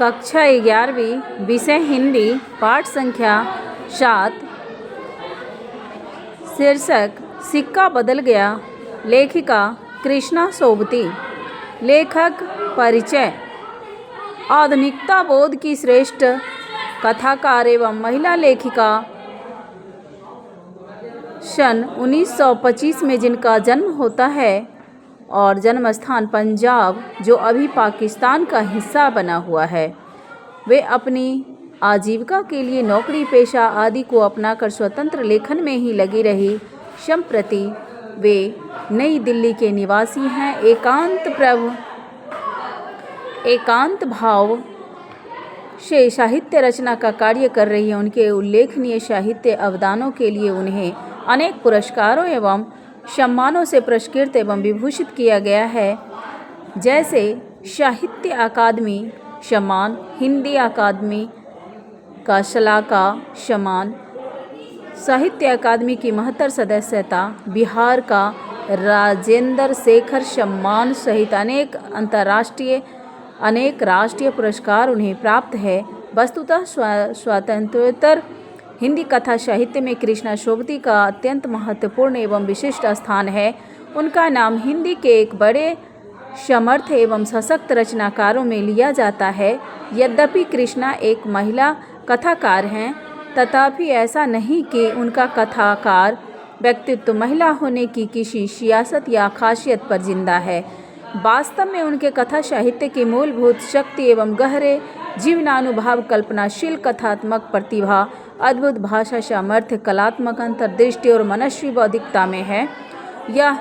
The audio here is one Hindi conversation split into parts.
कक्षा 11वीं, विषय हिंदी, पाठ संख्या 7। शीर्षक सिक्का बदल गया। लेखिका कृष्णा सोबती। लेखक परिचय। आधुनिकता बोध की श्रेष्ठ कथाकार एवं महिला लेखिका। सन 1925 में जिनका जन्म होता है और जन्म स्थान पंजाब, जो अभी पाकिस्तान का हिस्सा बना हुआ है, वे अपनी आजीविका के लिए नौकरी पेशा आदि को अपनाकर स्वतंत्र लेखन में ही लगी रही। संप्रति वे नई दिल्ली के निवासी हैं। एकांत भाव से साहित्य रचना का कार्य कर रही है। उनके उल्लेखनीय साहित्य अवदानों के लिए उन्हें अनेक पुरस्कारों एवं सम्मानों से पुरस्कृत एवं विभूषित किया गया है, जैसे साहित्य अकादमी सम्मान, हिंदी अकादमी का शलाका सम्मान, साहित्य अकादमी की 72 सदस्यता, बिहार का राजेंद्र शेखर सम्मान सहित अनेक राष्ट्रीय पुरस्कार उन्हें प्राप्त है। वस्तुतः स्वतंत्रोत्तर हिंदी कथा साहित्य में कृष्णा सोबती का अत्यंत महत्वपूर्ण एवं विशिष्ट स्थान है। उनका नाम हिंदी के एक बड़े समर्थ एवं सशक्त रचनाकारों में लिया जाता है। यद्यपि कृष्णा एक महिला कथाकार हैं, तथापि ऐसा नहीं कि उनका कथाकार व्यक्तित्व महिला होने की किसी सियासत या खासियत पर जिंदा है। वास्तव में उनके कथा साहित्य की मूलभूत शक्ति एवं गहरे जीवनानुभव, कल्पनाशील कथात्मक प्रतिभा, अद्भुत भाषा सामर्थ्य, कलात्मक अंतर्दृष्टि और मनस्वी बौद्धिकता में है। यह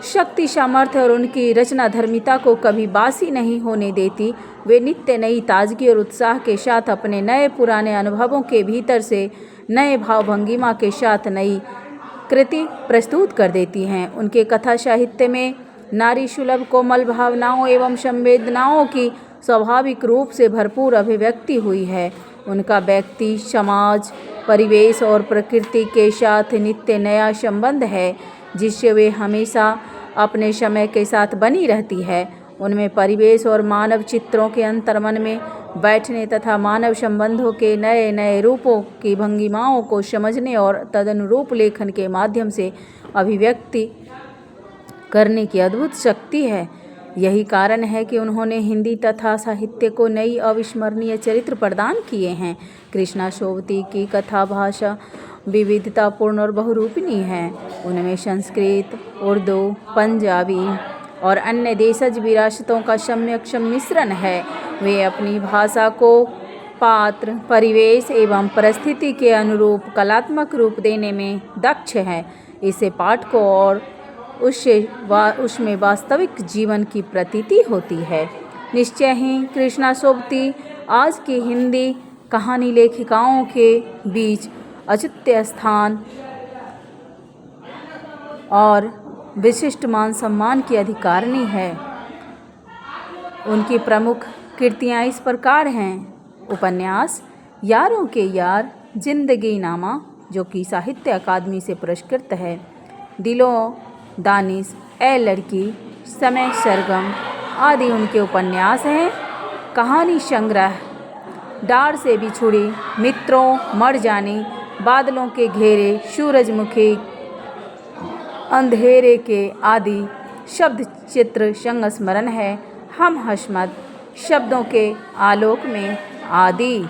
शक्ति सामर्थ्य और उनकी रचनाधर्मिता को कभी बासी नहीं होने देती। वे नित्य नई ताजगी और उत्साह के साथ अपने नए पुराने अनुभवों के भीतर से नए भाव भंगिमा के साथ नई कृति प्रस्तुत कर देती हैं। उनके कथा साहित्य में नारी सुलभ कोमल भावनाओं एवं संवेदनाओं की स्वाभाविक रूप से भरपूर अभिव्यक्ति हुई है। उनका व्यक्ति, समाज, परिवेश और प्रकृति के साथ नित्य नया संबंध है, जिससे वे हमेशा अपने समय के साथ बनी रहती है। उनमें परिवेश और मानव चित्रों के अंतर्मन में बैठने तथा मानव संबंधों के नए नए रूपों की भंगिमाओं को समझने और तदनुरूप लेखन के माध्यम से अभिव्यक्ति करने की अद्भुत शक्ति है। यही कारण है कि उन्होंने हिंदी तथा साहित्य को नई अविस्मरणीय चरित्र प्रदान किए हैं। कृष्णा सोबती की कथा भाषा विविधतापूर्ण और बहुरूपिणी है। उनमें संस्कृत, उर्दू, पंजाबी और अन्य देशज विरासतों का सम्यक सम्मिश्रण है। वे अपनी भाषा को पात्र, परिवेश एवं परिस्थिति के अनुरूप कलात्मक रूप देने में दक्ष हैं। इससे पाठ को और उसमें वास्तविक जीवन की प्रतीति होती है। निश्चय ही कृष्णा सोबती आज की हिंदी कहानी लेखिकाओं के बीच अद्वितीय स्थान और विशिष्ट मान सम्मान की अधिकारिणी है। उनकी प्रमुख कृतियाँ इस प्रकार हैं। उपन्यास यारों के यार, जिंदगी नामा, जो कि साहित्य अकादमी से पुरस्कृत है, दिलों दानिश, ए लड़की, समय सरगम आदि उनके उपन्यास हैं। कहानी संग्रह डार से बिछुड़ी, मित्रों, मर जाने, बादलों के घेरे, सूरजमुखी, अंधेरे के आदि शब्द चित्र संस्मरण है। हम हशमत, शब्दों के आलोक में आदि।